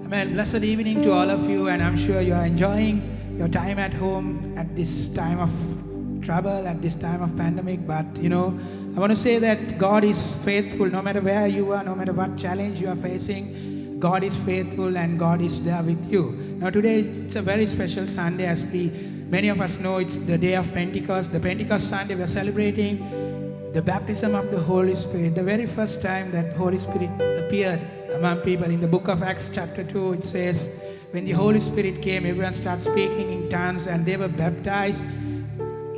Amen. Blessed evening to all of you, and I'm sure you are enjoying your time at home at this time of trouble, at this time of pandemic. But I want to say that God is faithful no matter where you are, no matter what challenge you are facing. God is faithful and God is there with you. Now today it's a very special Sunday, as many of us know. It's the day of Pentecost. The Pentecost Sunday, we're celebrating the baptism of the Holy Spirit. The very first time that Holy Spirit appeared among people. In the book of Acts chapter 2, it says, when the Holy Spirit came, everyone started speaking in tongues and they were baptized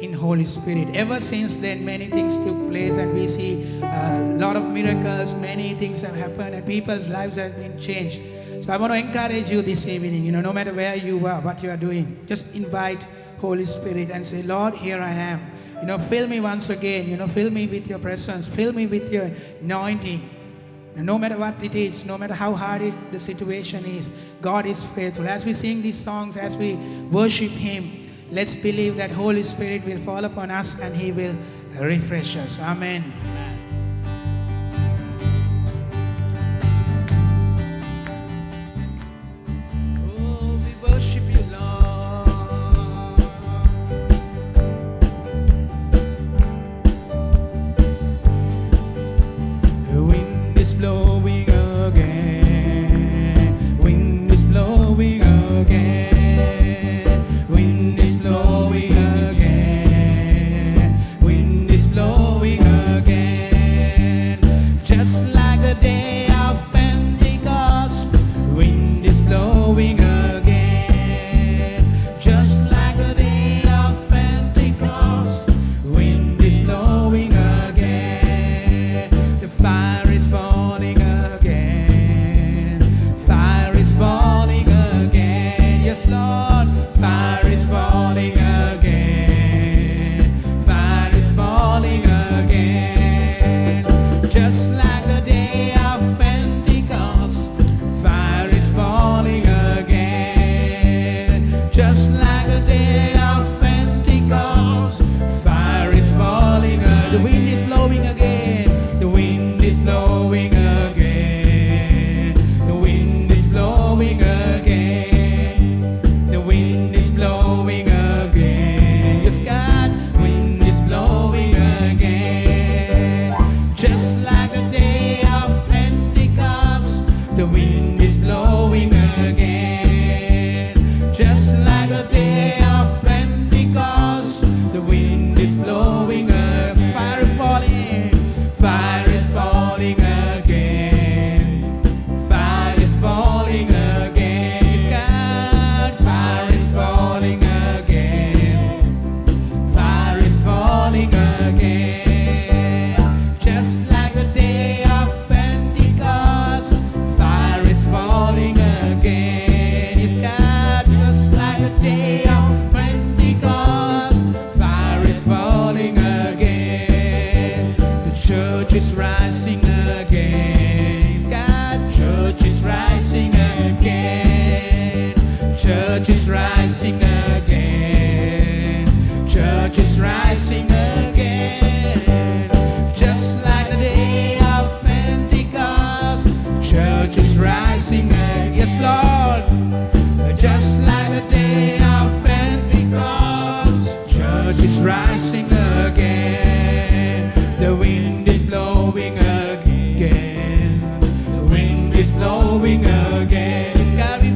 in Holy Spirit. Ever since then, many things took place and we see a lot of miracles, many things have happened and people's lives have been changed. So I want to encourage you this evening, no matter where you are, what you are doing, just invite Holy Spirit and say, Lord, here I am. Fill me once again, fill me with your presence, fill me with your anointing. And no matter what it is, no matter how hard the situation is, God is faithful. As we sing these songs, as we worship Him, let's believe that Holy Spirit will fall upon us and He will refresh us. Amen. Oh, we worship you, Lord. The wind is blowing again. Wind is blowing again.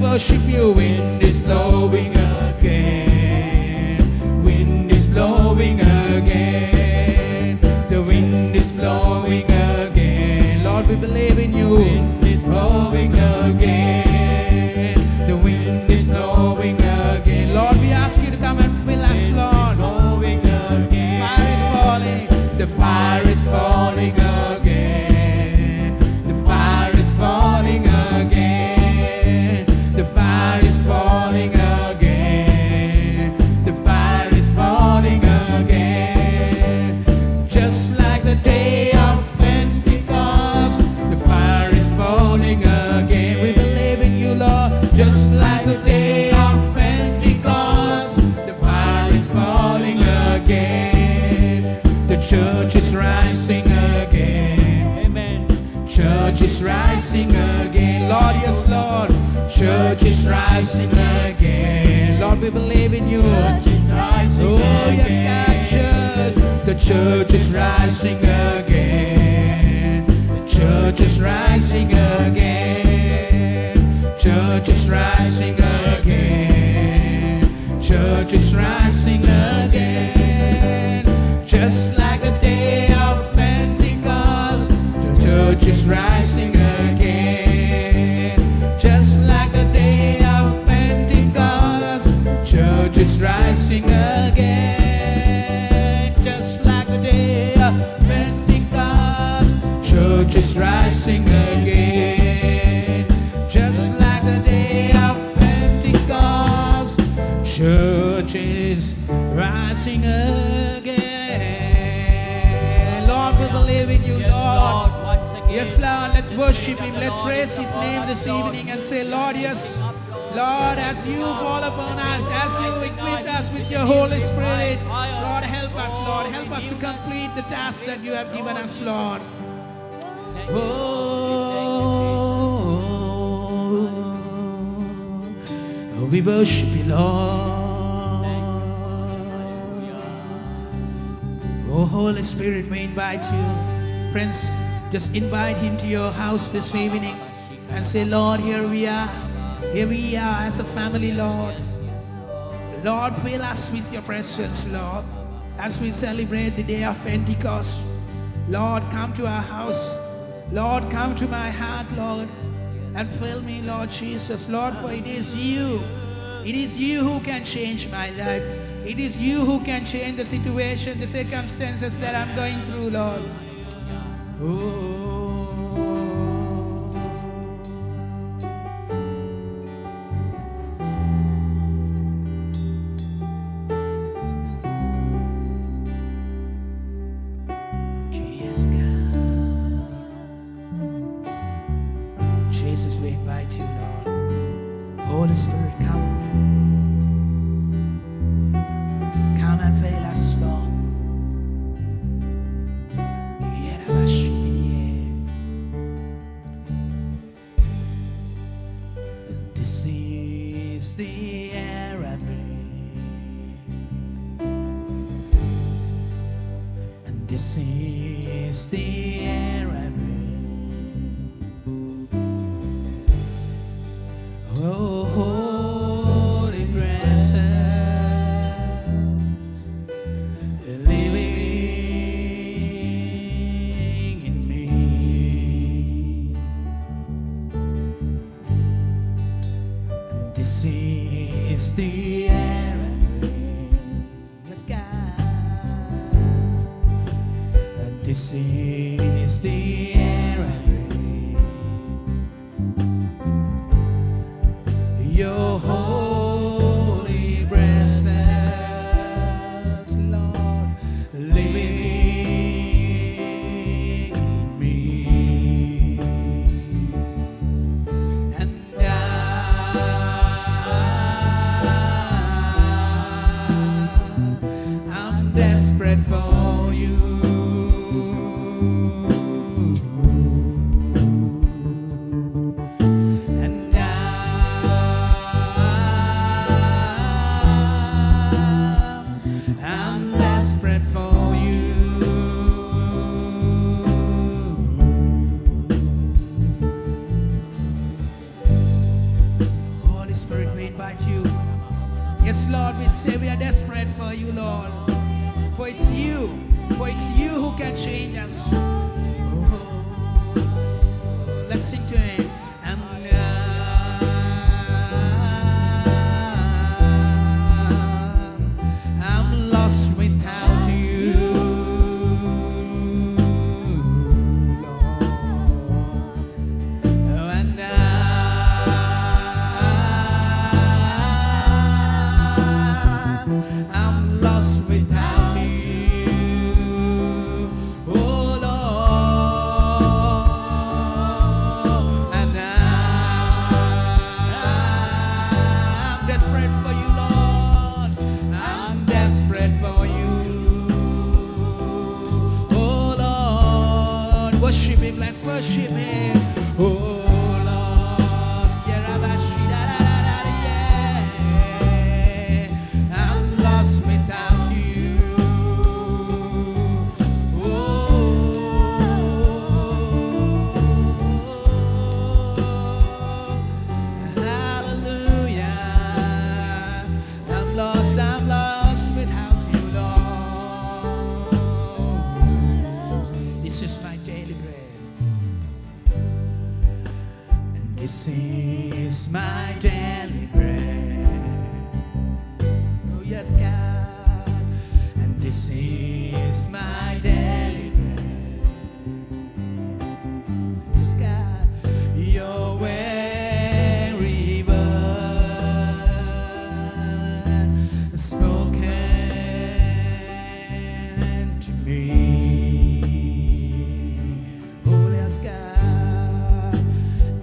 Worship you. Wind is blowing again. Wind is blowing again. The wind is blowing again. Lord, we believe in you. Wind is blowing again. The wind is blowing again. Lord, we ask you to come and fill us, Lord. Blowing again. Fire is falling. The fire is falling again. The fire is falling again. The fire is falling again. The fire is falling again. Just like the day of Pentecost, the fire is falling again. We believe in you, Lord. Just like the day of Pentecost, the fire is falling again. The church is rising again. Amen. Church is rising again. Lord, yes, Lord. Church is rising again. Lord, we believe in you. Church is rising Oh, yes, again. God, church. The church is rising again. The church is rising again. Church is rising again. Church is rising again. Just like the day of Pentecost, the church is rising again. Just like the day of Pentecost, church is rising again. Just like the day of Pentecost, church is rising again. Just like the day of Pentecost, church is rising again. Lord, we believe in you, Yes, Lord. Lord, once again. Yes, Lord, let's worship Him. Let's praise His name this evening and say, Lord, yes, Lord, as you fall upon us, as you equip us with your Holy Spirit, Lord, help us, Lord. Help us to complete the task that you have given us, Lord. Oh, we worship you, Lord. Oh, Holy Spirit, we invite you. Friends, just invite Him to your house this evening and say, Lord, here we are. Here we are as a family, Lord. Lord, fill us with your presence, Lord, as we celebrate the day of Pentecost. Lord, come to our house. Lord, come to my heart, Lord, and fill me, Lord Jesus. Lord, for it is you. It is you who can change my life. It is you who can change the situation, the circumstances that I'm going through, Lord. Oh. Yes, God. Jesus, we invite you, Lord. Holy Spirit, come. Come and fill us, Lord. This is the air I breathe, and this is the air I breathe. Oh, holy presence, living in me. This is the air I breathe. Yes, God. And this is the air I breathe. Your holy presence, Lord, living in me. And I'm desperate for you. And I'm desperate for you. Holy Spirit, we invite you. Yes, Lord, we say we are desperate for you, Lord. For it's you who can change us. Oh, let's sing to Him. And I'm lost without you, Lord. Oh, and I'm lost without you. Oh, Lord. And I'm desperate for you, Lord. I'm desperate for you. Oh, Lord. Worship Him. Let's worship Him. Oh, Lord. Yerabashi this is my daily bread. Oh yes, God, and this is my daily bread. Yes, God, your very word spoken to me. Oh yes, God,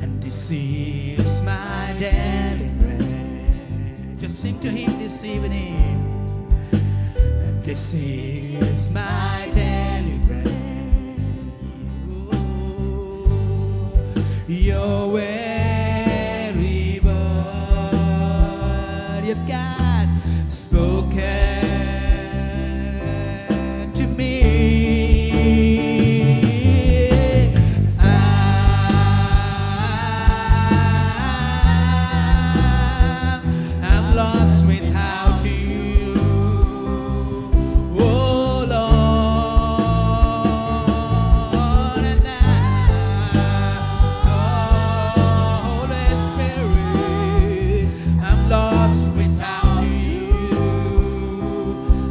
and this is my daily bread. Just sing to Him this evening. And this is my daily bread. Your very word, yes, God, spoken to me. I'm lost without you. Oh Lord, and Holy Spirit, I'm lost without you.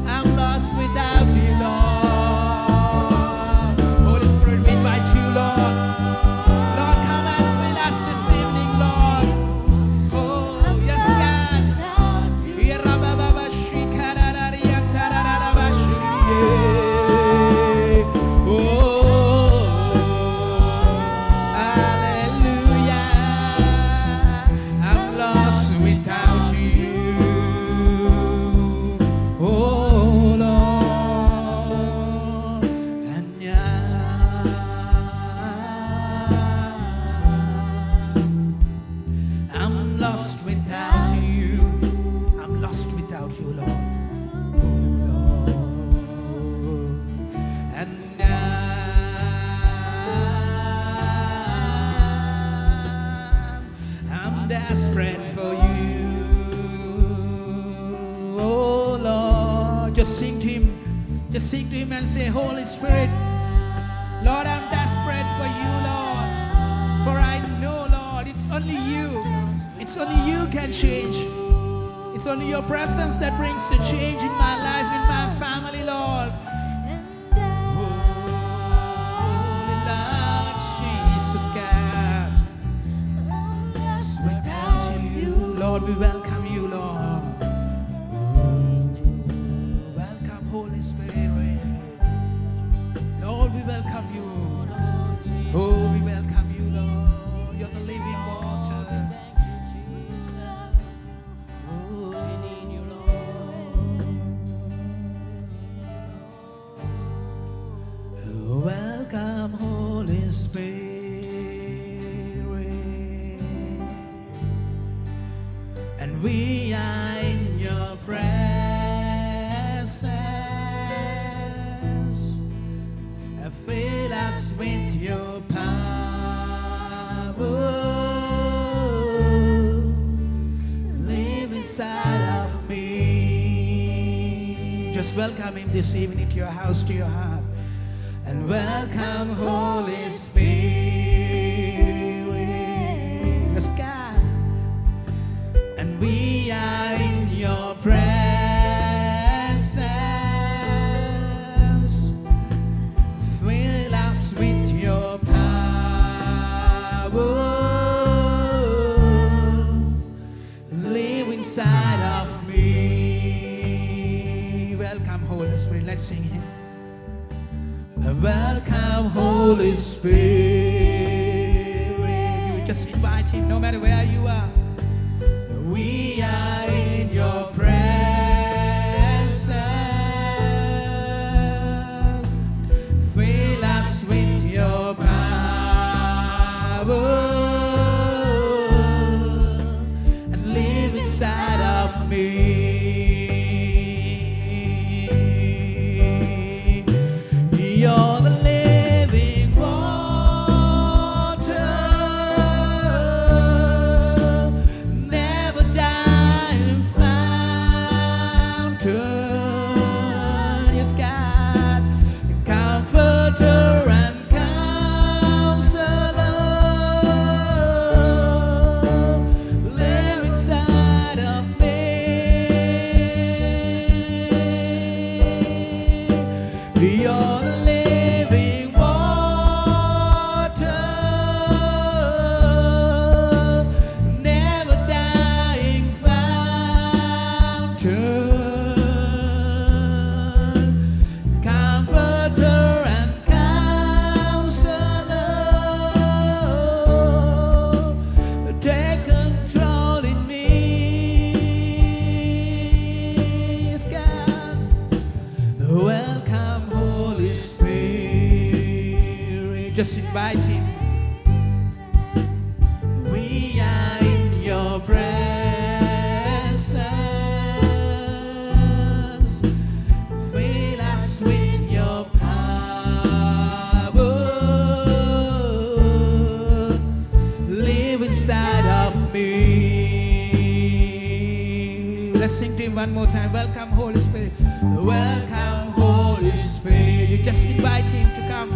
I'm lost without you, Lord. Holy Spirit, we invite you, Lord. Lord, come and fill us this evening, Lord. Oh, yes, God. Hallelujah. I'm lost without you. Oh, Lord. And I'm lost without you. I'm lost without you, Lord. Oh, Lord. And I'm desperate for you. Oh, Lord. Just sing to Him. Just sing to Him and say, Holy Spirit, Lord, I'm desperate for you, Lord. For I know, Lord, it's only you. It's only you can change. It's only your presence that brings the change in my life, in my family, Lord. Holy Lord Jesus, God. Without you, Lord, we welcome you, Lord. Welcome, Holy Spirit. Lord, we welcome you. Oh, we welcome you, Lord. You're the living water. Oh, oh, welcome, Holy Spirit. And we are in your presence. Fill us with your power. Live inside of me. Just welcome Him this evening to your house, to your heart. And welcome, Holy Spirit. Yes, God. And we are in your presence. Fill us with your power. Live inside of me. Welcome, Holy Spirit. Let's sing Him. Welcome, Holy Spirit. You just invite Him no matter where you are. We are in your presence. Fill us with your power and live inside of me. You're the living water. You're the living water, never dying fountain, comforter and counselor. Take control in me, yes, God. Welcome, Holy Spirit. Just invite Him. We are in Your presence. Fill us with Your power. Live inside of me. Let's sing to Him one more time. Welcome, Holy Spirit. Welcome, Holy Spirit. You just invite Him to come.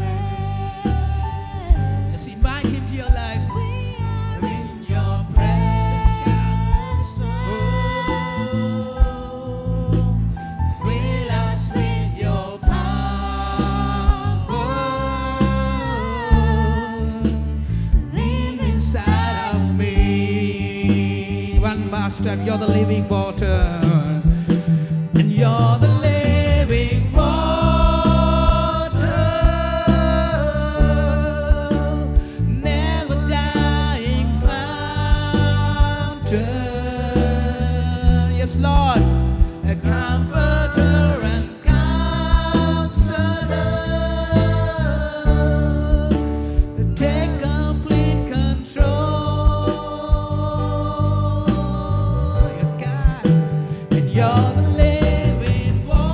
Just invite Him to your life. In Your presence, God. Oh, fill us with Your power. Live inside of me. One last time. You're the living water. And You're the living water, never dying fountain. Yes, Lord, a comforter and counselor. Take complete control. Yes, God, and You're the living water,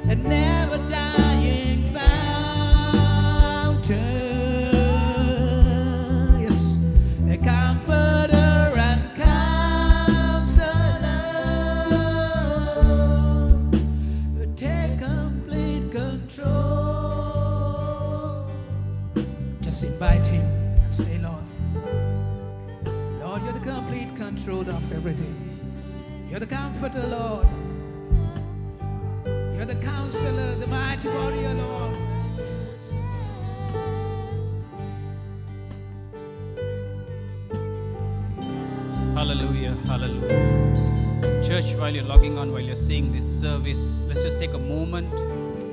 a never dying fountain. Yes, a comforter and counselor. Take complete control. Just invite Him and say, Lord, Lord, You're the complete control of everything. You're the comforter, Lord. You're the counselor, the mighty warrior, Lord. Hallelujah, hallelujah. Church, while you're logging on, while you're seeing this service, let's just take a moment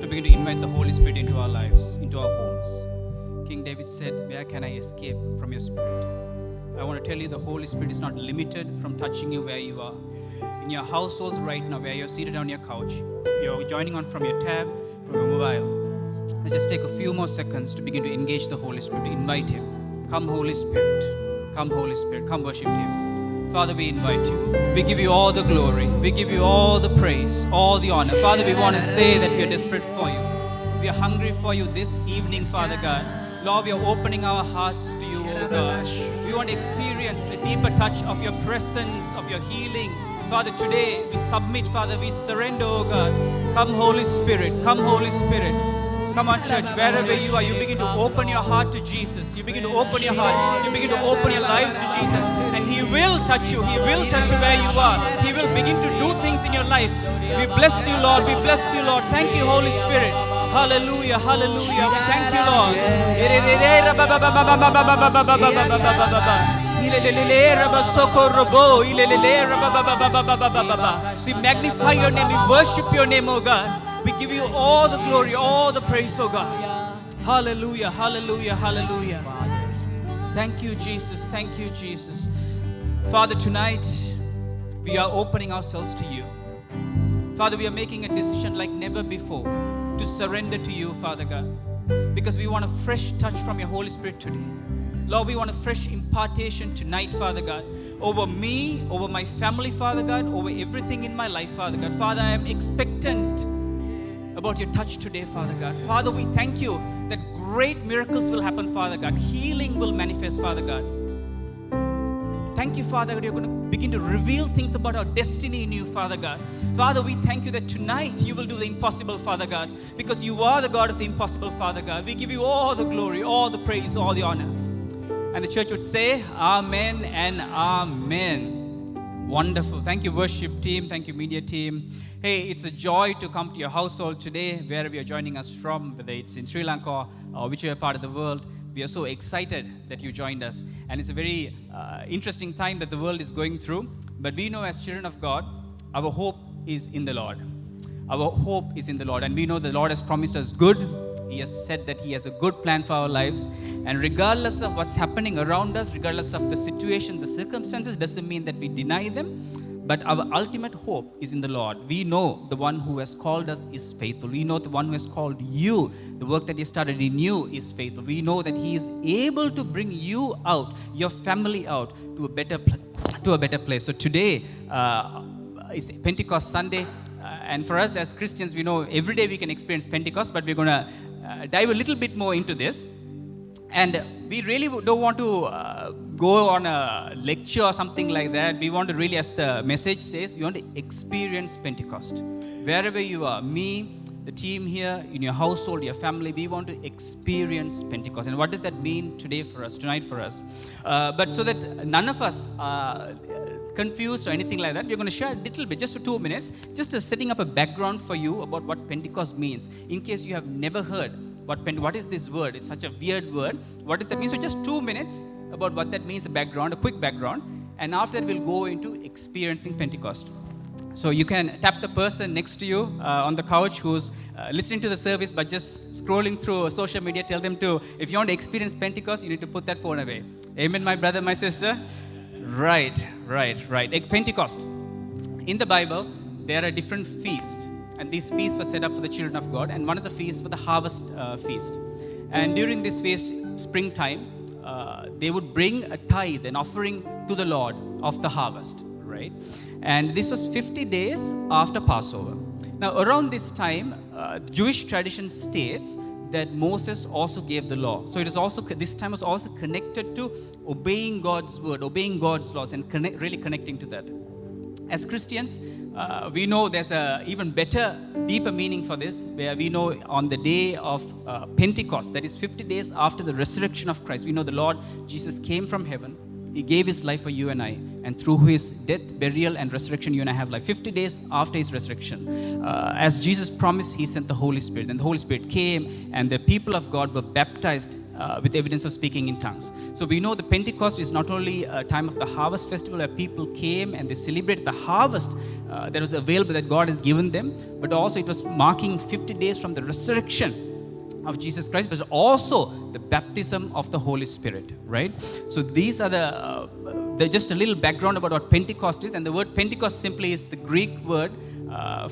to begin to invite the Holy Spirit into our lives, into our homes. King David said, "Where can I escape from your spirit?" I want to tell you the Holy Spirit is not limited from touching you where you are. In your households right now, where you're seated on your couch, you're joining on from your tab, from your mobile. Let's just take a few more seconds to begin to engage the Holy Spirit, to invite Him. Come, Holy Spirit. Come, Holy Spirit. Come worship Him. Father, we invite you. We give you all the glory. We give you all the praise, all the honor. Father, we want to say that we are desperate for you. We are hungry for you this evening, Father God. Lord, we are opening our hearts to you, oh God. We want to experience a deeper touch of your presence, of your healing. Father, today we submit, Father, we surrender, oh God. Come, Holy Spirit. Come, Holy Spirit. Come on, church, wherever you are, you begin to open your heart to Jesus. You begin to open your heart. You begin to open your lives to Jesus. And He will touch you. He will touch you where you are. He will begin to do things in your life. We bless you, Lord. We bless you, Lord. Thank you, Holy Spirit. Hallelujah, hallelujah. We thank you, Lord. We magnify your name. We worship your name, oh God. We give you all the glory, all the praise, oh God. Hallelujah, hallelujah, hallelujah. Thank you, Jesus. Thank you, Jesus. Father, tonight we are opening ourselves to you. Father, we are making a decision like never before to surrender to you, Father God, because we want a fresh touch from your Holy Spirit today. Lord, we want a fresh impartation tonight, Father God, over me, over my family, Father God, over everything in my life, Father God. Father, I am expectant about your touch today, Father God. Father, we thank you that great miracles will happen, Father God. Healing will manifest, Father God. Thank you, Father God, you're going to begin to reveal things about our destiny in you, Father God. Father, we thank you that tonight you will do the impossible, Father God, because you are the God of the impossible, Father God. We give you all the glory, all the praise, all the honor. And the church would say, Amen and Amen. Wonderful. Thank you, worship team. Thank you, media team. Hey, it's a joy to come to your household today, wherever you're joining us from, whether it's in Sri Lanka or whichever part of the world. We are so excited that you joined us. And it's a very interesting time that the world is going through. But we know as children of God, our hope is in the Lord. Our hope is in the Lord. And we know the Lord has promised us good. He has said that He has a good plan for our lives. And regardless of what's happening around us, regardless of the situation, the circumstances, doesn't mean that we deny them. But our ultimate hope is in the Lord. We know the one who has called us is faithful. We know the one who has called you, the work that He started in you is faithful. We know that He is able to bring you out, your family out, to a better place. So today is Pentecost Sunday. And for us as Christians, we know every day we can experience Pentecost, but we're going to dive a little bit more into this. And we really don't want to go on a lecture or something like that. We want to really, as the message says, we want to experience Pentecost. Wherever you are, me, the team here, in your household, your family, we want to experience Pentecost. And what does that mean today for us, tonight for us? But so that none of us are confused or anything like that, we're going to share a little bit, just for 2 minutes, just setting up a background for you about what Pentecost means. In case you have never heard what is this word? It's such a weird word. What does that mean? So just 2 minutes about what that means, a quick background. And after that, we'll go into experiencing Pentecost. So you can tap the person next to you on the couch who's listening to the service but just scrolling through social media. Tell them to, if you want to experience Pentecost, you need to put that phone away. Amen, my brother, my sister? Right. Pentecost. In the Bible, there are different feasts. And these feasts were set up for the children of God. And one of the feasts was the harvest feast. And during this feast, springtime, they would bring a tithe, an offering to the Lord of the harvest, right? And this was 50 days after Passover. Now, around this time, Jewish tradition states that Moses also gave the law. So this time was also connected to obeying God's word, obeying God's laws, and really connecting to that. As Christians, we know there's a even better, deeper meaning for this, where we know on the day of Pentecost, that is 50 days after the resurrection of Christ, we know the Lord Jesus came from heaven. He gave His life for you and I. And through His death, burial, and resurrection, you and I have life. 50 days after His resurrection, as Jesus promised, He sent the Holy Spirit. And the Holy Spirit came, and the people of God were baptized with evidence of speaking in tongues. So we know the Pentecost is not only a time of the harvest festival where people came and they celebrated the harvest that was available that God has given them, but also it was marking 50 days from the resurrection of Jesus Christ, but also the baptism of the Holy Spirit, right? So these are the just a little background about what Pentecost is. And the word Pentecost simply is the Greek word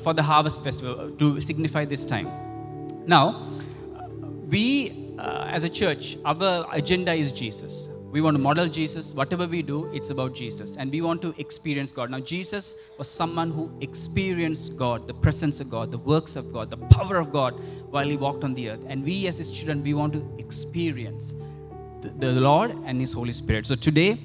for the harvest festival to signify this time. Now, we as a church, our agenda is Jesus. We want to model Jesus. Whatever we do, it's about Jesus. And we want to experience God. Now, Jesus was someone who experienced God, the presence of God, the works of God, the power of God while He walked on the earth. And we as His children, we want to experience the Lord and His Holy Spirit. So today,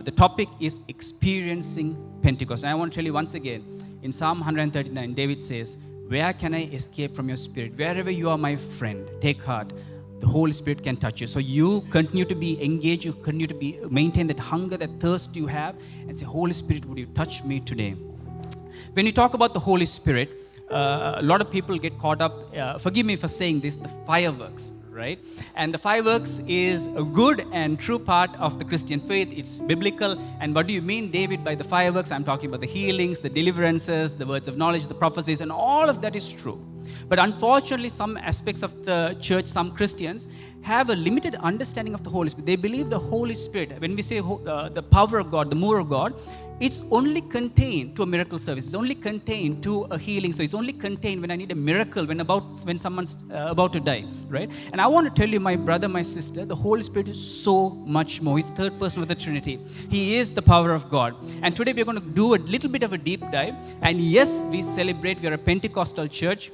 the topic is experiencing Pentecost. And I want to tell you once again, in Psalm 139, David says, "Where can I escape from your spirit? Wherever you are, my friend, take heart. The Holy Spirit can touch you." So you continue to be engaged, you continue to maintain that hunger, that thirst you have, and say, "Holy Spirit, would you touch me today?" When you talk about the Holy Spirit, a lot of people get caught up, forgive me for saying this, the fireworks, right? And the fireworks is a good and true part of the Christian faith. It's biblical. And what do you mean, David, by the fireworks? I'm talking about the healings, the deliverances, the words of knowledge, the prophecies, and all of that is true. But unfortunately, some aspects of the church, some Christians, have a limited understanding of the Holy Spirit. They believe the Holy Spirit, when we say the power of God, the move of God, it's only contained to a miracle service. It's only contained to a healing. So it's only contained when I need a miracle, when someone's about to die, right? And I want to tell you, my brother, my sister, the Holy Spirit is so much more. He's the third person of the Trinity. He is the power of God. And today we're going to do a little bit of a deep dive. And yes, we are a Pentecostal church.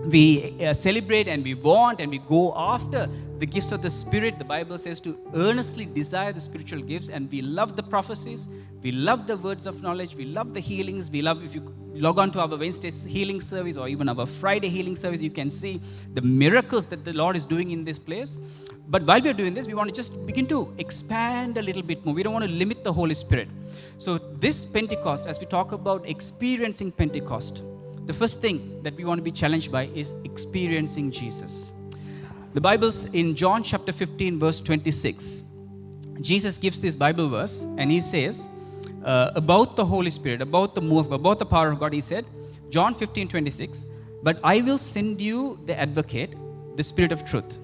we celebrate and we want and we go after the gifts of the Spirit. The Bible says to earnestly desire the spiritual gifts, and we love the prophecies, we love the words of knowledge, we love the healings, we love, if you log on to our Wednesday's healing service or even our Friday healing service, you can see the miracles that the Lord is doing in this place. But while we're doing this, we want to just begin to expand a little bit more. We don't want to limit the Holy Spirit. So this Pentecost, as we talk about experiencing Pentecost, the first thing that we want to be challenged by is experiencing Jesus. The Bible's in John chapter 15, verse 26. Jesus gives this Bible verse and he says about the Holy Spirit, about the move, about the power of God. He said, John 15, 26, but I will send you the advocate, the Spirit of truth.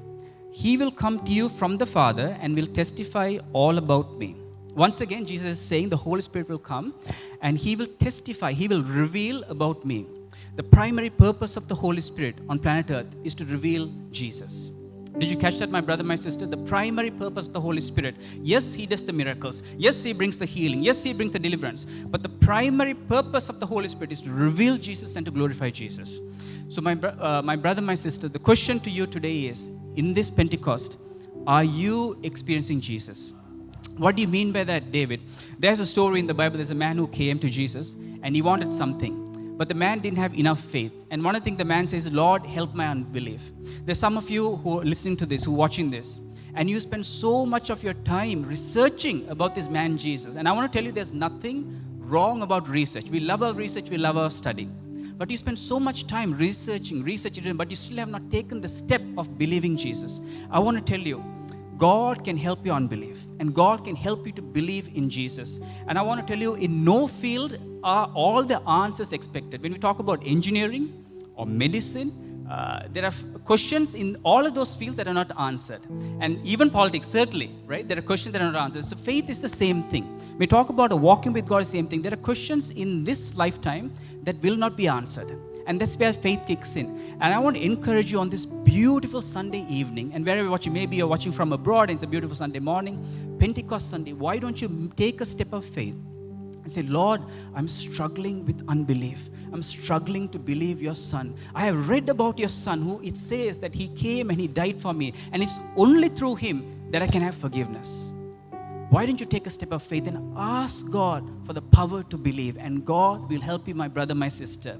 He will come to you from the Father and will testify all about me. Once again, Jesus is saying the Holy Spirit will come and he will testify, he will reveal about me. The primary purpose of the Holy Spirit on planet Earth is to reveal Jesus. Did you catch that, my brother, my sister? The primary purpose of the Holy Spirit. Yes, he does the miracles. Yes, he brings the healing. Yes, he brings the deliverance. But the primary purpose of the Holy Spirit is to reveal Jesus and to glorify Jesus. So my brother, my sister, the question to you today is, in this Pentecost, are you experiencing Jesus? What do you mean by that, David? There's a story in the Bible. There's a man who came to Jesus and he wanted something. But the man didn't have enough faith. And one of the things the man says, Lord, help my unbelief. There's some of you who are listening to this, who are watching this, and you spend so much of your time researching about this man Jesus. And I want to tell you there's nothing wrong about research. We love our research, we love our study. But you spend so much time researching, but you still have not taken the step of believing Jesus. I want to tell you, God can help your unbelief, and God can help you to believe in Jesus. And I want to tell you, in no field are all the answers expected. When we talk about engineering or medicine, there are questions in all of those fields that are not answered. And even politics, certainly, right? There are questions that are not answered. So faith is the same thing. When we talk about walking with God, is the same thing. There are questions in this lifetime that will not be answered. And that's where faith kicks in. And I want to encourage you on this beautiful Sunday evening, and wherever you're watching, maybe you're watching from abroad and it's a beautiful Sunday morning, Pentecost Sunday, why don't you take a step of faith and say, Lord, I'm struggling with unbelief. I'm struggling to believe your Son. I have read about your Son, who it says that he came and he died for me, and it's only through him that I can have forgiveness. Why don't you take a step of faith and ask God for the power to believe? And God will help you, my brother, my sister.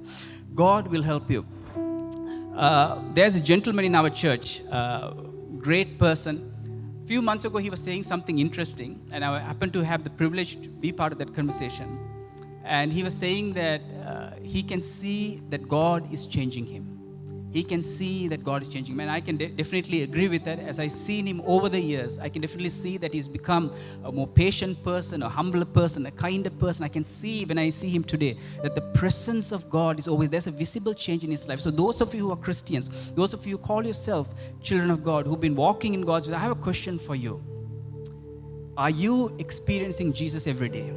God will help you. There's a gentleman in our church, great person. A few months ago, he was saying something interesting, and I happened to have the privilege to be part of that conversation. And he was saying that he can see that God is changing him. He can see that God is changing him. And I can definitely agree with that. As I've seen him over the years, I can definitely see that he's become a more patient person, a humbler person, a kinder person. I can see, when I see him today, that the presence of God is always, there's a visible change in his life. So those of you who are Christians, those of you who call yourself children of God, who've been walking in God's will, I have a question for you. Are you experiencing Jesus every day?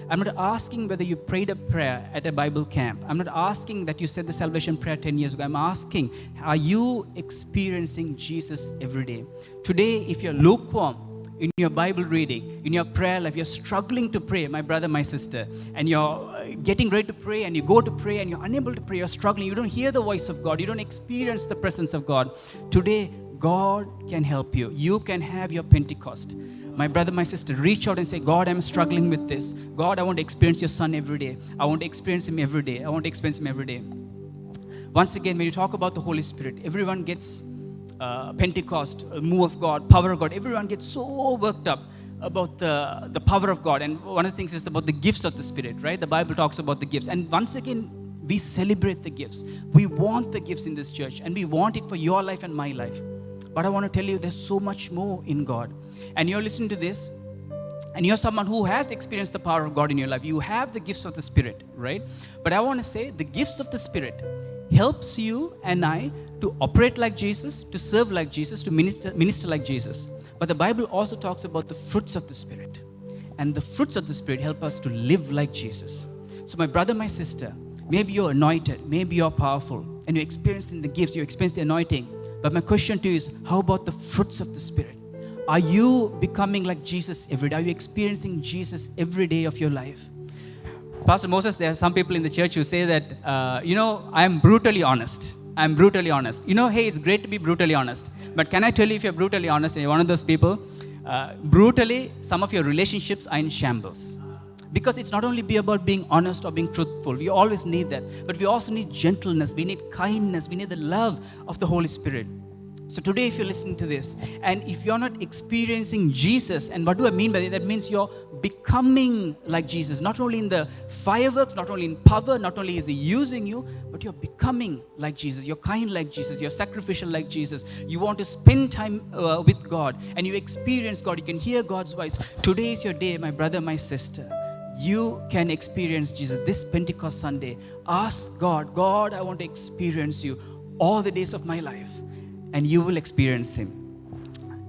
I'm not asking whether you prayed a prayer at a Bible camp. I'm not asking that you said the salvation prayer 10 years ago. I'm asking, are you experiencing Jesus every day? Today, if you're lukewarm in your Bible reading, in your prayer life, you're struggling to pray, my brother, my sister, and you're getting ready to pray, and you go to pray, and you're unable to pray, you're struggling, you don't hear the voice of God, you don't experience the presence of God. Today, God can help you. You can have your Pentecost. My brother, my sister, reach out and say, God, I'm struggling with this. God, I want to experience your Son every day. I want to experience him every day. I want to experience him every day. Once again, when you talk about the Holy Spirit, everyone gets Pentecost, a move of God, power of God. Everyone gets so worked up about the power of God. And one of the things is about the gifts of the Spirit, right? The Bible talks about the gifts. And once again, we celebrate the gifts. We want the gifts in this church, and we want it for your life and my life. But I want to tell you, there's so much more in God. And you're listening to this, and you're someone who has experienced the power of God in your life. You have the gifts of the Spirit, right? But I want to say, the gifts of the Spirit helps you and I to operate like Jesus, to serve like Jesus, to minister like Jesus. But the Bible also talks about the fruits of the Spirit. And the fruits of the Spirit help us to live like Jesus. So my brother, my sister, maybe you're anointed, maybe you're powerful, and you're experiencing the gifts, you experience the anointing. But my question to you is, how about the fruits of the Spirit? Are you becoming like Jesus every day? Are you experiencing Jesus every day of your life? Pastor Moses, there are some people in the church who say that, I am brutally honest. I'm brutally honest. You know, hey, it's great to be brutally honest. But can I tell you, if you're brutally honest and you're one of those people, brutally, some of your relationships are in shambles. Because it's not only be about being honest or being truthful. We always need that. But we also need gentleness. We need kindness. We need the love of the Holy Spirit. So today, if you're listening to this, and if you're not experiencing Jesus, and what do I mean by that? That means you're becoming like Jesus. Not only in the fireworks, not only in power, not only is He using you, but you're becoming like Jesus. You're kind like Jesus. You're sacrificial like Jesus. You want to spend time with God, and you experience God. You can hear God's voice. Today is your day, my brother, my sister. You can experience Jesus this Pentecost Sunday. Ask God, God, I want to experience you all the days of my life. And you will experience Him.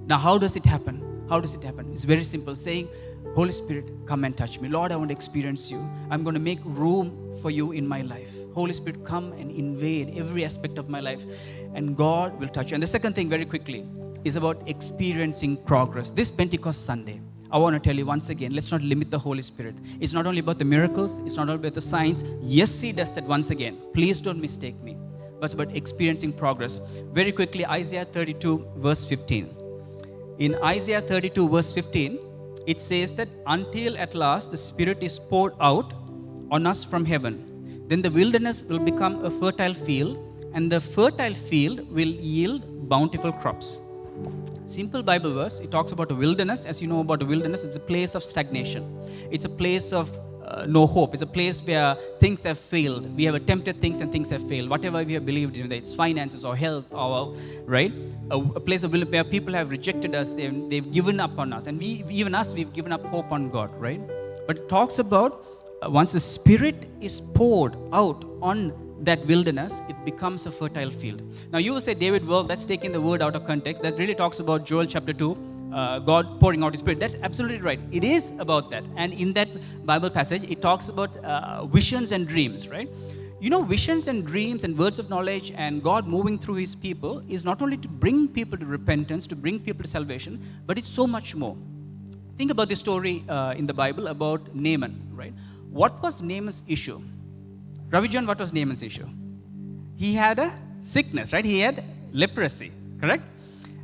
Now, how does it happen? How does it happen? It's very simple. Saying, Holy Spirit, come and touch me. Lord, I want to experience you. I'm going to make room for you in my life. Holy Spirit, come and invade every aspect of my life. And God will touch you. And the second thing, very quickly, is about experiencing progress. This Pentecost Sunday, I want to tell you once again, let's not limit the Holy Spirit. It's not only about the miracles. It's not only about the signs. Yes, He does that once again. Please don't mistake me. But it's about experiencing progress. Very quickly, Isaiah 32, verse 15. In Isaiah 32, verse 15, it says that until at last the Spirit is poured out on us from heaven, then the wilderness will become a fertile field, and the fertile field will yield bountiful crops. Simple Bible verse. It talks about a wilderness. As you know about a wilderness, it's a place of stagnation. It's a place of no hope. It's a place where things have failed. We have attempted things and things have failed. Whatever we have believed in, whether it's finances or health or, right? A place of where people have rejected us. They've given up on us. And we've given up hope on God, right? But it talks about once the Spirit is poured out on that wilderness, it becomes a fertile field. Now you will say, David, well, that's taking the word out of context. That really talks about Joel chapter 2. God pouring out His Spirit. That's absolutely right. It is about that. And in that Bible passage, it talks about visions and dreams, right? You know, visions and dreams and words of knowledge and God moving through His people is not only to bring people to repentance, to bring people to salvation, but it's so much more. Think about the story in the Bible about Naaman, right? What was Naaman's issue? Ravi John, what was Naaman's issue? He had a sickness, right? He had leprosy, correct?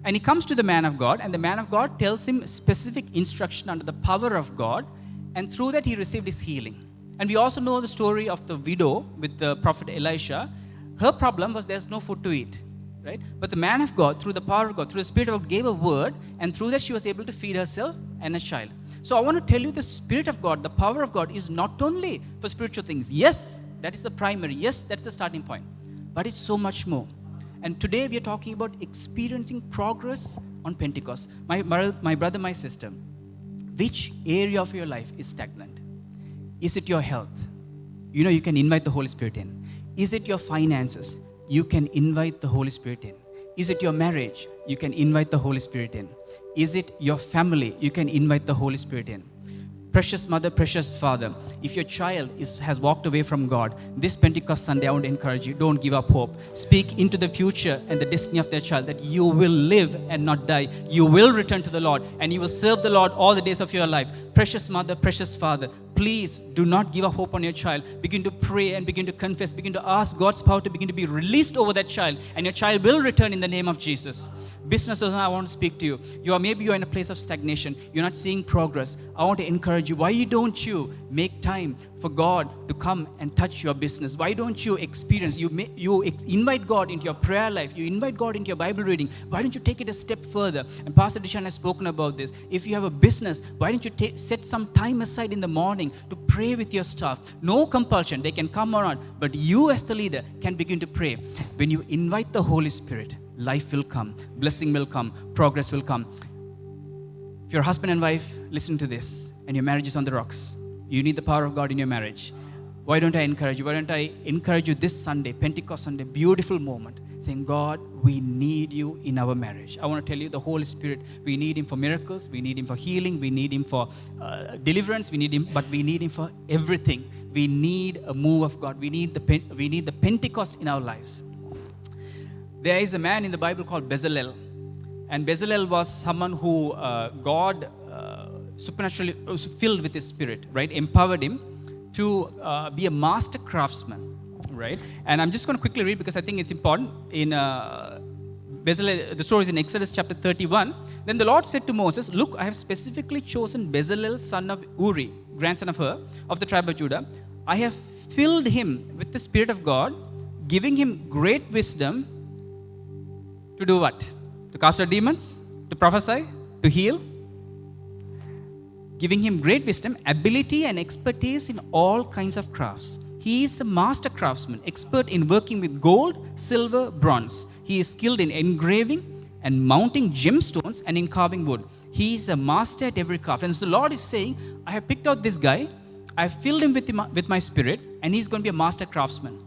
And he comes to the man of God, and the man of God tells him specific instruction under the power of God, and through that he received his healing. And we also know the story of the widow with the prophet Elisha. Her problem was there's no food to eat, right? But the man of God, through the power of God, through the Spirit of God, gave a word, and through that she was able to feed herself and a child. So I want to tell you the Spirit of God, the power of God is not only for spiritual things. Yes, that is the primary. Yes, that's the starting point. But it's so much more. And today we are talking about experiencing progress on Pentecost. My brother, my sister, which area of your life is stagnant? Is it your health? You know, you can invite the Holy Spirit in. Is it your finances? You can invite the Holy Spirit in. Is it your marriage? You can invite the Holy Spirit in. Is it your family? You can invite the Holy Spirit in. Precious mother, precious father, if your child has walked away from God, this Pentecost Sunday, I want to encourage you, don't give up hope. Speak into the future and the destiny of their child that you will live and not die. You will return to the Lord and you will serve the Lord all the days of your life. Precious mother, precious father, please do not give up hope on your child. Begin to pray and begin to confess. Begin to ask God's power to begin to be released over that child, and your child will return in the name of Jesus. Business owners, I want to speak to you. Maybe you're in a place of stagnation. You're not seeing progress. I want to encourage you. Why don't you make time for God to come and touch your business? Why don't you experience? You invite God into your prayer life. You invite God into your Bible reading. Why don't you take it a step further? And Pastor Dishan has spoken about this. If you have a business, why don't you set some time aside in the morning to pray with your staff? No compulsion. They can come or not. But you as the leader can begin to pray. When you invite the Holy Spirit, life will come. Blessing will come. Progress will come. If you're husband and wife, listen to this, and your marriage is on the rocks. You need the power of God in your marriage. Why don't I encourage you? Why don't I encourage you this Sunday, Pentecost Sunday, beautiful moment, saying, God, we need you in our marriage. I want to tell you, the Holy Spirit, we need Him for miracles, we need Him for healing, we need Him for deliverance, we need Him, but we need Him for everything. We need a move of God. We need the Pentecost in our lives. There is a man in the Bible called Bezalel. And Bezalel was someone who God supernaturally filled with His Spirit, right? Empowered him to be a master craftsman, right? And I'm just going to quickly read because I think it's important. In Bezalel, the story is in Exodus chapter 31. Then the Lord said to Moses, "Look, I have specifically chosen Bezalel, son of Uri, grandson of Hur, of the tribe of Judah. I have filled him with the Spirit of God, giving him great wisdom to do what? To cast out demons, to prophesy, to heal. Giving him great wisdom, ability, and expertise in all kinds of crafts. He is a master craftsman, expert in working with gold, silver, bronze. He is skilled in engraving and mounting gemstones and in carving wood. He is a master at every craft." And so the Lord is saying, I have picked out this guy, I have filled him with my Spirit, and he's going to be a master craftsman.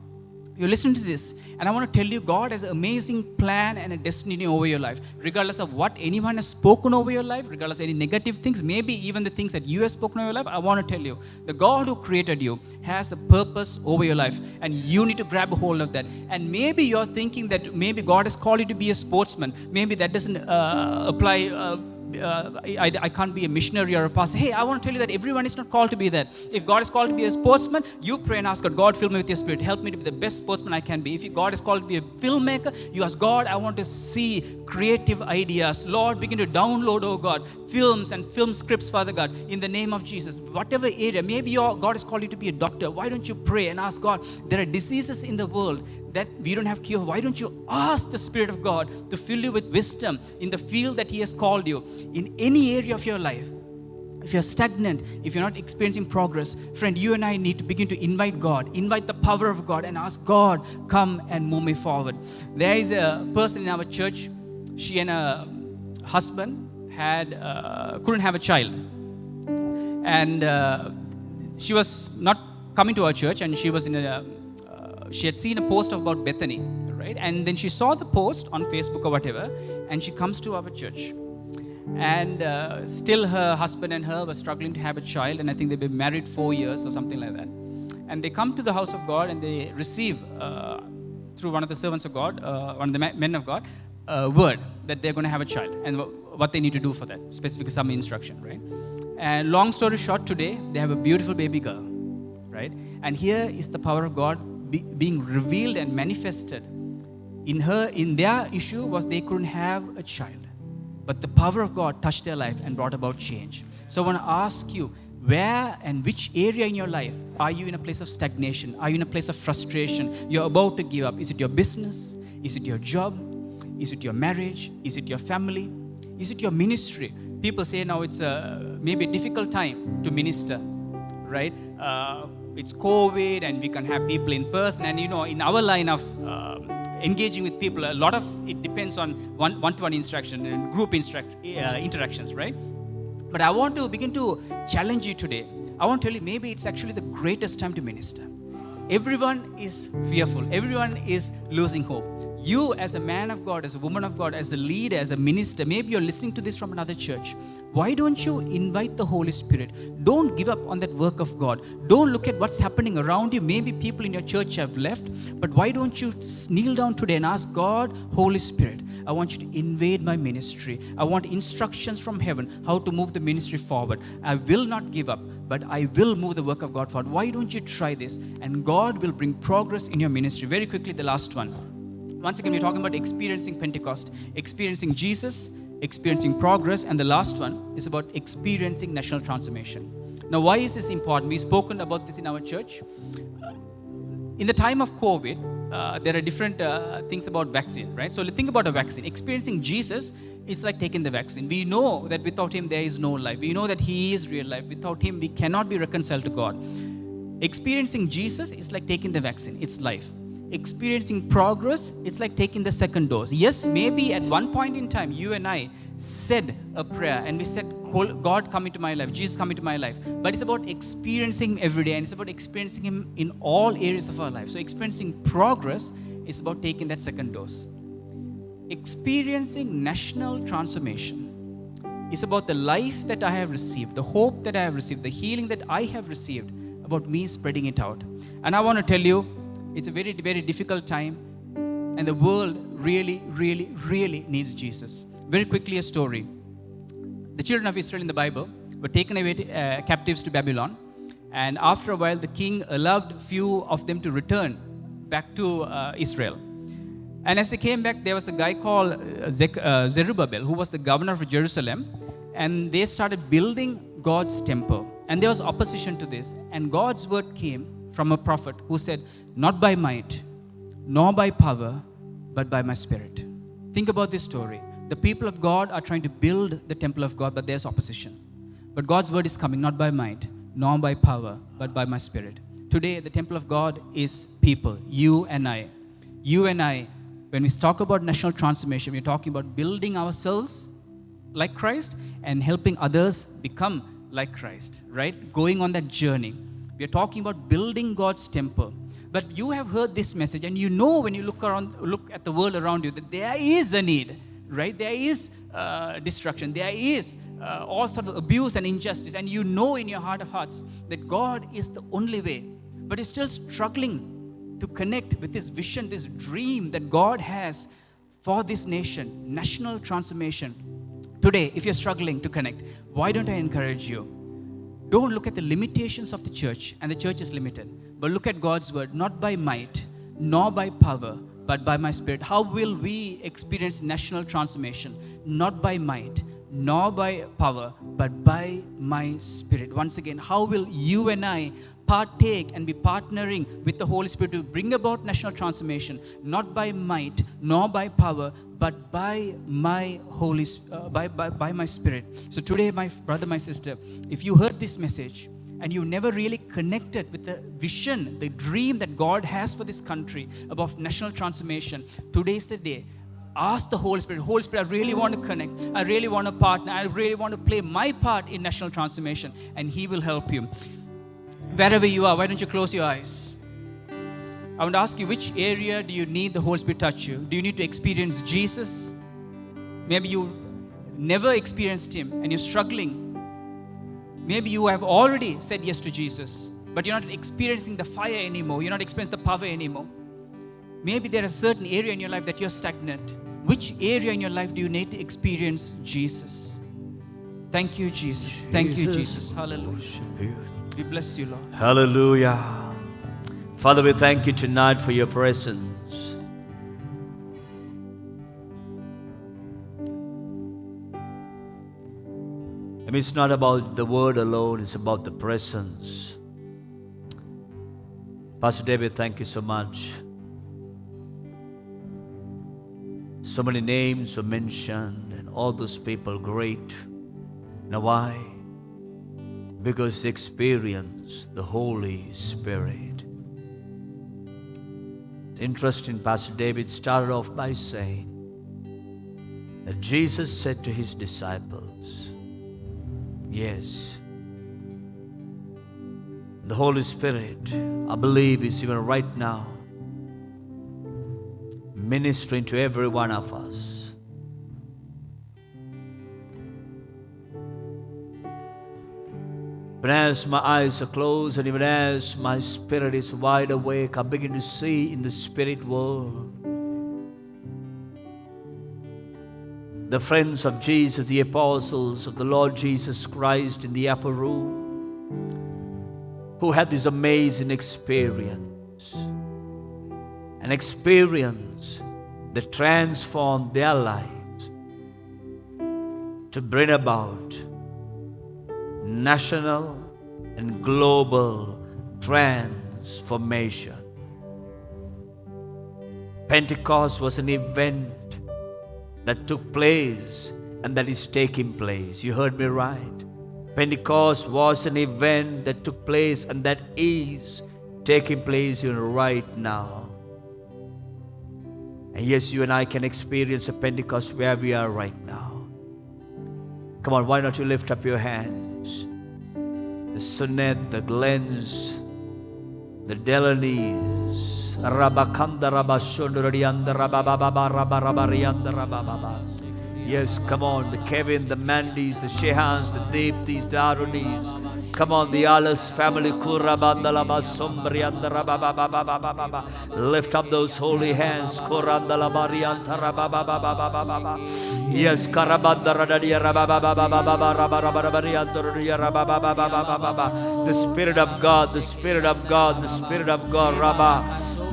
You listen to this, and I want to tell you, God has an amazing plan and a destiny over your life. Regardless of what anyone has spoken over your life, regardless of any negative things, maybe even the things that you have spoken over your life, I want to tell you, the God who created you has a purpose over your life, and you need to grab a hold of that. And maybe you're thinking that maybe God has called you to be a sportsman. Maybe that doesn't apply. I can't be a missionary or a pastor. Hey, I want to tell you that everyone is not called to be that. If God is called to be a sportsman, you pray and ask God, "God, fill me with your Spirit. Help me to be the best sportsman I can be." If God is called to be a filmmaker, you ask God, "I want to see creative ideas. Lord, begin to download, oh God, films and film scripts, Father God, in the name of Jesus." Whatever area, maybe God has called you to be a doctor. Why don't you pray and ask God, there are diseases in the world that we don't have cure. Why don't you ask the Spirit of God to fill you with wisdom in the field that He has called you? In any area of your life, if you're stagnant, if you're not experiencing progress, friend, you and I need to begin to invite God, invite the power of God, and ask God, "Come and move me forward." There is a person in our church, she and her husband couldn't have a child. And she was not coming to our church, and she was she had seen a post about Bethany, right? And then she saw the post on Facebook or whatever, and she comes to our church. And still her husband and her were struggling to have a child, and I think they've been married 4 years or something like that. And they come to the house of God, and they receive, through one of the servants of God, one of the men of God, a word that they're going to have a child, and what they need to do for that, specifically some instruction, right? And long story short, today, they have a beautiful baby girl, right? And here is the power of God being revealed and manifested. In their issue was they couldn't have a child, but the power of God touched their life and brought about change. So I want to ask you, where and which area in your life are you in a place of stagnation? Are you in a place of frustration? You're about to give up. Is it your business? Is it your job? Is it your marriage? Is it your family? Is it your ministry? People say now it's maybe a difficult time to minister, right? It's COVID, and we can have people in person. And in our line of engaging with people, a lot of it depends on one-to-one interaction and group interactions, right? But I want to begin to challenge you today. I want to tell you, maybe it's actually the greatest time to minister. Everyone is fearful. Everyone is losing hope. You as a man of God, as a woman of God, as a leader, as a minister, maybe you're listening to this from another church. Why don't you invite the Holy Spirit? Don't give up on that work of God. Don't look at what's happening around you. Maybe people in your church have left, but why don't you kneel down today and ask God, "Holy Spirit, I want you to invade my ministry. I want instructions from heaven how to move the ministry forward. I will not give up, but I will move the work of God forward." Why don't you try this? And God will bring progress in your ministry. Very quickly, the last one. Once again, we're talking about experiencing Pentecost, experiencing Jesus, experiencing progress, and the last one is about experiencing national transformation. Now, why is this important? We've spoken about this in our church. In the time of COVID, there are different things about vaccine, right? So think about a vaccine. Experiencing Jesus is like taking the vaccine. We know that without Him, there is no life. We know that He is real life. Without Him, we cannot be reconciled to God. Experiencing Jesus is like taking the vaccine. It's life. Experiencing progress, it's like taking the second dose. Yes, maybe at one point in time, you and I said a prayer and we said, "God, come into my life. Jesus, come into my life." But it's about experiencing Him every day, and it's about experiencing Him in all areas of our life. So experiencing progress is about taking that second dose. Experiencing national transformation is about the life that I have received, the hope that I have received, the healing that I have received, about me spreading it out. And I want to tell you, it's a very, very difficult time, and the world really, really, really needs Jesus. Very quickly, a story. The children of Israel in the Bible were taken away captives to Babylon, and after a while, the king allowed few of them to return back to Israel. And as they came back, there was a guy called Zerubbabel, who was the governor of Jerusalem. And they started building God's temple. And there was opposition to this. And God's word came from a prophet who said, not by might, nor by power, but by my spirit. Think about this story. The people of God are trying to build the temple of God, but there's opposition. But God's word is coming not by might, nor by power, but by my spirit. Today, the temple of God is people, you and I. You and I, when we talk about national transformation, we're talking about building ourselves like Christ and helping others become like Christ, right? Going on that journey. We're talking about building God's temple. But you have heard this message, and you know when you look at the world around you that there is a need, right? There is destruction. There is all sorts of abuse and injustice. And you know in your heart of hearts that God is the only way. But you're still struggling to connect with this vision, this dream that God has for this nation, national transformation. Today, if you're struggling to connect, why don't I encourage you? Don't look at the limitations of the church, and the church is limited. But look at God's word, not by might, nor by power, but by my spirit. How will we experience national transformation? Not by might, nor by power, but by my spirit. Once again, how will you and I partake and be partnering with the Holy Spirit to bring about national transformation? Not by might, nor by power, but by my by my spirit. So today, my brother, my sister, if you heard this message and you never really connected with the vision, the dream that God has for this country about national transformation, today is the day. Ask the Holy Spirit, Holy Spirit, I really want to connect. I really want to partner. I really want to play my part in national transformation, and He will help you. Wherever you are, why don't you close your eyes? I want to ask you, which area do you need the Holy Spirit to touch you? Do you need to experience Jesus? Maybe you never experienced Him and you're struggling. Maybe you have already said yes to Jesus, but you're not experiencing the fire anymore. You're not experiencing the power anymore. Maybe there is a certain area in your life that you're stagnant. Which area in your life do you need to experience Jesus? Thank you, Jesus. Thank you, Jesus. Hallelujah. We bless you, Lord. Hallelujah. Father, we thank you tonight for your presence. I mean, it's not about the word alone, it's about the presence. Pastor David, thank you so much. So many names were mentioned, and all those people great. Now why? Because they experienced the Holy Spirit. It's interesting, Pastor David started off by saying that Jesus said to His disciples, yes, the Holy Spirit, I believe, is even right now ministering to every one of us. But as my eyes are closed and even as my spirit is wide awake, I begin to see in the spirit world the friends of Jesus, the apostles of the Lord Jesus Christ in the upper room, who had this amazing experience, an experience that transformed their lives to bring about national and global transformation. Pentecost was an event that took place and that is taking place. You heard me right. Pentecost was an event that took place and that is taking place right now. And yes, you and I can experience a Pentecost where we are right now. Come on, why don't you lift up your hands? The Sunnet, the Glens, the Delaney's, Rabakanda Rabashundurianda Rabababa Rabarabarianda Rabababa. Yes, come on, the Kevin, the Mandys, the Shehans, the Deeptis, the Arunis. Come on, the Alas family. Lift up those holy hands. Yes, the Spirit of God, the Spirit of God, the Spirit of God.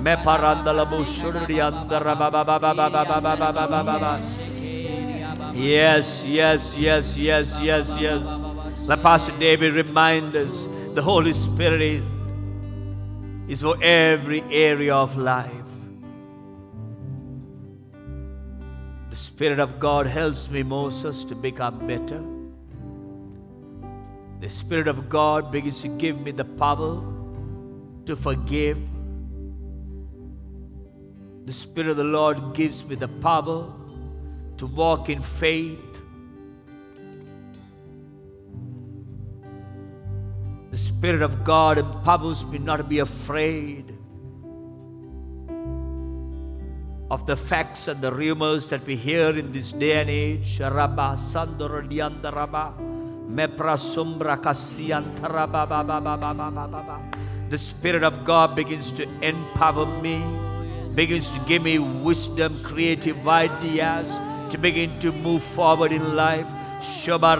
Me parandala bushuri andara ba ba ba ba ba ba ba ba ba ba ba ba ba. Yes, yes, yes, yes, yes, yes. Let Pastor David remind us the Holy Spirit is for every area of life. The Spirit of God helps me, Moses, to become better. The Spirit of God begins to give me the power to forgive. The Spirit of the Lord gives me the power to walk in faith. The Spirit of God empowers me not to be afraid of the facts and the rumors that we hear in this day and age. Rabba Sandora Dianda Rabba Mepra Sumbra Kasianta Rabba Baba Baba Baba Baba. The Spirit of God begins to empower me, begins to give me wisdom, creative ideas to begin to move forward in life. Some of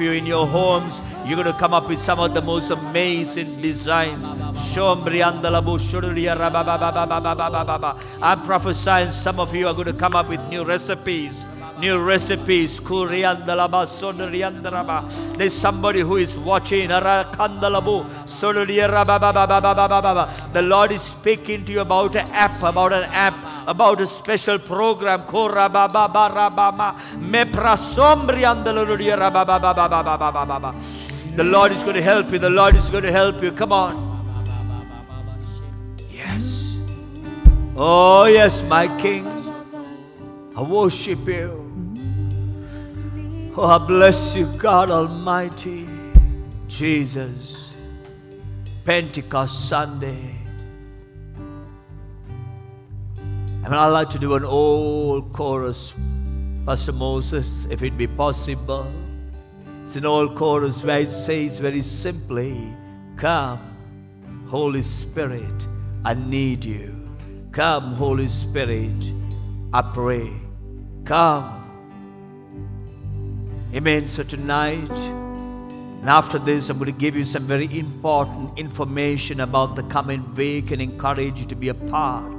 you in your homes, you're going to come up with some of the most amazing designs. I'm prophesying some of you are going to come up with new recipes. There's somebody who is watching. The Lord is speaking to you about an app, about a special program. The Lord is going to help you. The Lord is going to help you. Come on. Yes. Oh, yes, my King. I worship you. Oh, I bless you, God Almighty. Jesus. Pentecost Sunday. And I'd like to do an old chorus, Pastor Moses, if it be possible. It's an old chorus where it says very simply, come, Holy Spirit, I need you. Come, Holy Spirit, I pray. Come. Amen. So tonight, and after this, I'm going to give you some very important information about the coming week and encourage you to be a part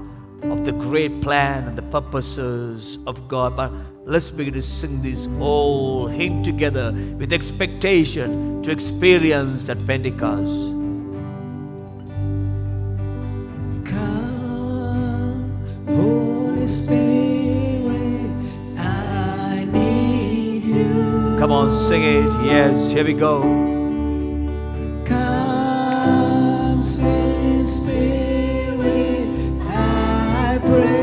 of the great plan and the purposes of God. But let's begin to sing this whole hymn together with expectation to experience that Pentecost. Come, Holy Spirit, I need you. Come on, sing it. Yes, here we go. Come, sweet Spirit, I pray.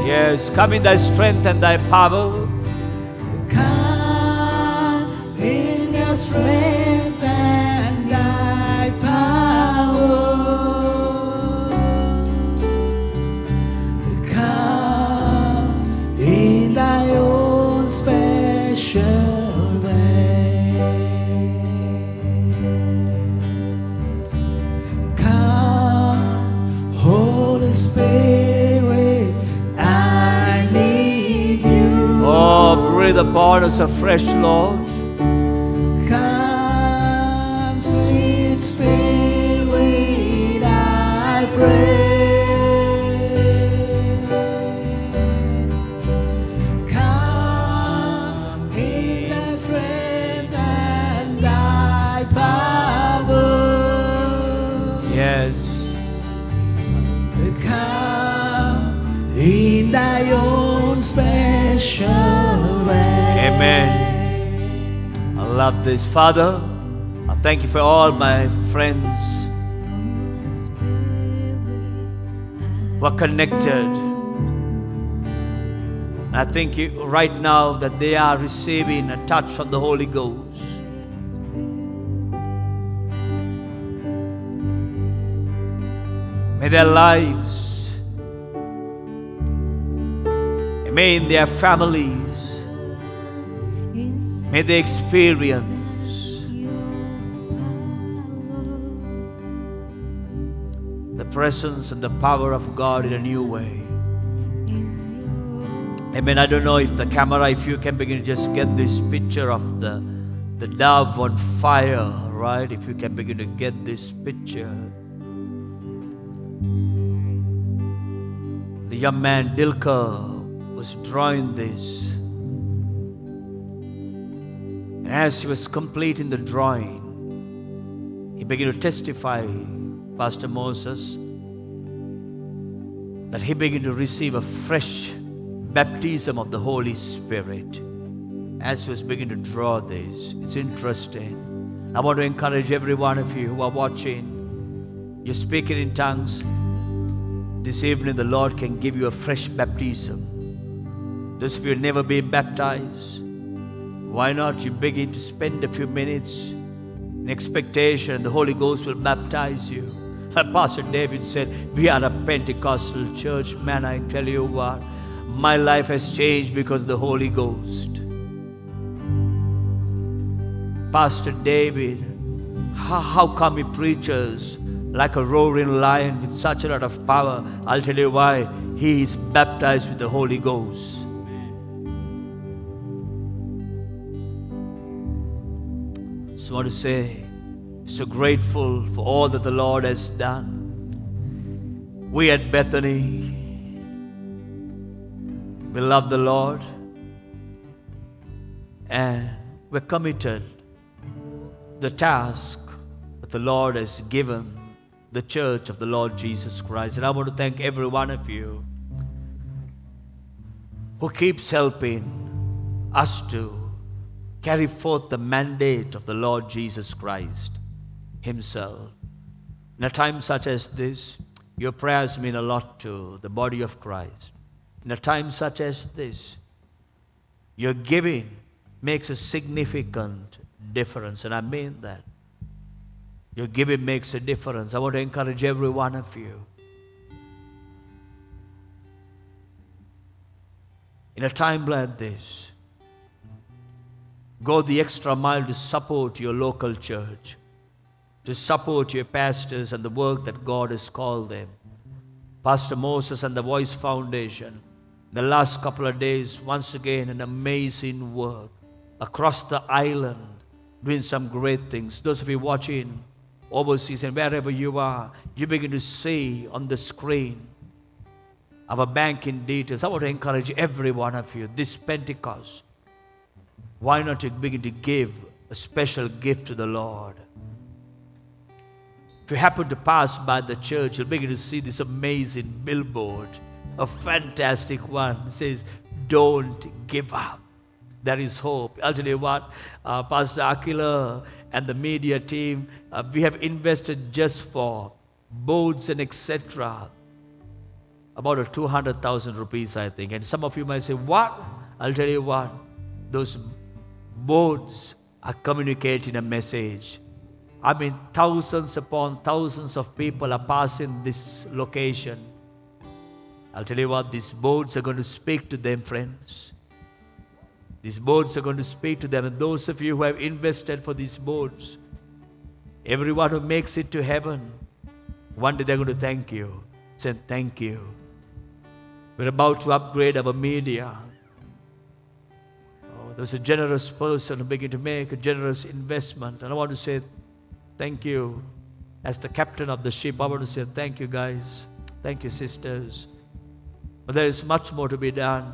Yes, come in thy strength and thy power. Come in your strength and thy power. Come in thy own special way. Come, Holy Spirit, I need you. Oh, breathe upon us afresh, Lord. Come, sweet Spirit, I pray. Come in thy strength and thy power. Yes. Come in thy own special way. Amen. I love this. Father, I thank you for all my friends who are connected. And I thank you right now that they are receiving a touch from the Holy Ghost. May their lives, may in their families, may they experience the presence and the power of God in a new way. Amen. I don't know if the camera, if you can begin to just get this picture of the dove on fire right, if you can begin to get this picture. The young man Dilka was drawing this. And as he was completing the drawing, he began to testify, Pastor Moses, that he began to receive a fresh baptism of the Holy Spirit as he was beginning to draw this. It's interesting. I want to encourage every one of you who are watching. You're speaking in tongues. This evening the Lord can give you a fresh baptism. Those of you who have never been baptized, why not you begin to spend a few minutes in expectation the Holy Ghost will baptize you. Like Pastor David said, we are a Pentecostal church. Man, I tell you what, my life has changed because of the Holy Ghost. Pastor David, how come he preaches like a roaring lion with such a lot of power? I'll tell you why. He is baptized with the Holy Ghost. So I want to say, so grateful for all that the Lord has done. We at Bethany, we love the Lord and we're committed the task that the Lord has given the church of the Lord Jesus Christ. And I want to thank every one of you who keeps helping us to carry forth the mandate of the Lord Jesus Christ Himself. In a time such as this, your prayers mean a lot to the body of Christ. In a time such as this, your giving makes a significant difference, and I mean that. Your giving makes a difference. I want to encourage every one of you. In a time like this, go the extra mile to support your local church, to support your pastors and the work that God has called them. Pastor Moses and the Voice Foundation, the last couple of days, once again, an amazing work across the island, doing some great things. Those of you watching overseas and wherever you are, you begin to see on the screen our banking details. I want to encourage every one of you this Pentecost. Why not you begin to give a special gift to the Lord? If you happen to pass by the church, you'll begin to see this amazing billboard, a fantastic one. It says, "Don't give up. There is hope." I'll tell you what, Pastor Aquila and the media team, we have invested just for boards and etc. about 200,000 rupees, I think. And some of you might say, what? I'll tell you what, those boards are communicating a message. I mean, thousands upon thousands of people are passing this location. I'll tell you what, these boards are going to speak to them, friends. These boards are going to speak to them. And those of you who have invested for these boards, everyone who makes it to heaven, one day they're going to thank you. Say, thank you. We're about to upgrade our media. Oh, there's a generous person who began to make a generous investment. And I want to say thank you. As the captain of the ship, I want to say thank you, guys. Thank you, sisters. But there is much more to be done.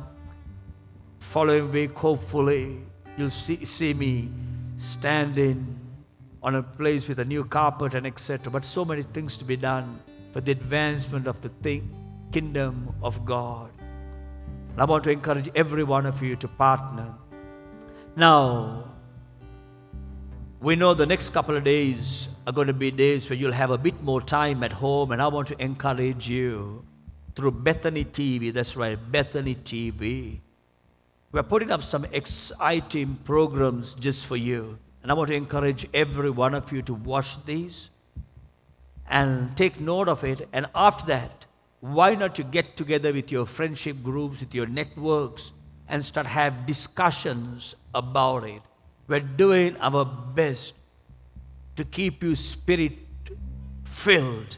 Following week, hopefully, you'll see me standing on a place with a new carpet and etc. But so many things to be done for the advancement of the kingdom of God. And I want to encourage every one of you to partner. Now, we know the next couple of days are going to be days where you'll have a bit more time at home, and I want to encourage you through Bethany TV. That's right, Bethany TV. We're putting up some exciting programs just for you. And I want to encourage every one of you to watch these and take note of it. And after that, why not you get together with your friendship groups, with your networks, and start have discussions about it. We're doing our best to keep you spirit-filled.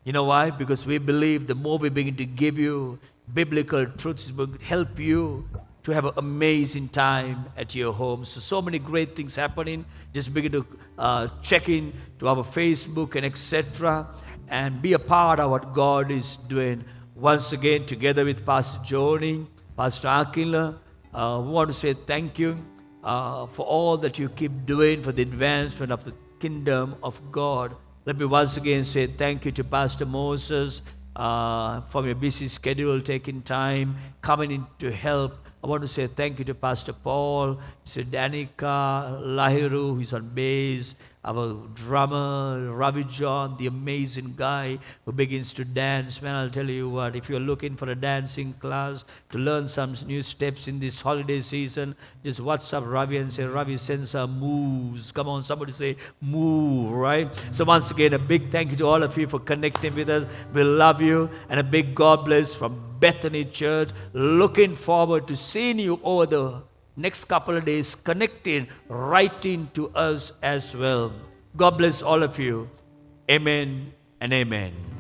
You know why? Because we believe the more we begin to give you biblical truths, it will help you to have an amazing time at your home. So many great things happening. Just begin to check in to our Facebook and etc. and be a part of what God is doing. Once again, together with Pastor Joni, Pastor Akila, we want to say thank you for all that you keep doing for the advancement of the kingdom of God. Let me once again say thank you to Pastor Moses from your busy schedule, taking time, coming in to help. I want to say thank you to Pastor Paul, Mr. Danica, Lahiru, who's on bass, our drummer, Ravi John, the amazing guy who begins to dance. Man, I'll tell you what, if you're looking for a dancing class to learn some new steps in this holiday season, just WhatsApp Ravi and say, Ravi, send some moves. Come on, somebody say, move, right? So once again, a big thank you to all of you for connecting with us. We love you, and a big God bless from Bethany Church. Looking forward to seeing you over the next couple of days, connecting, writing to us as well. God bless all of you. Amen and amen.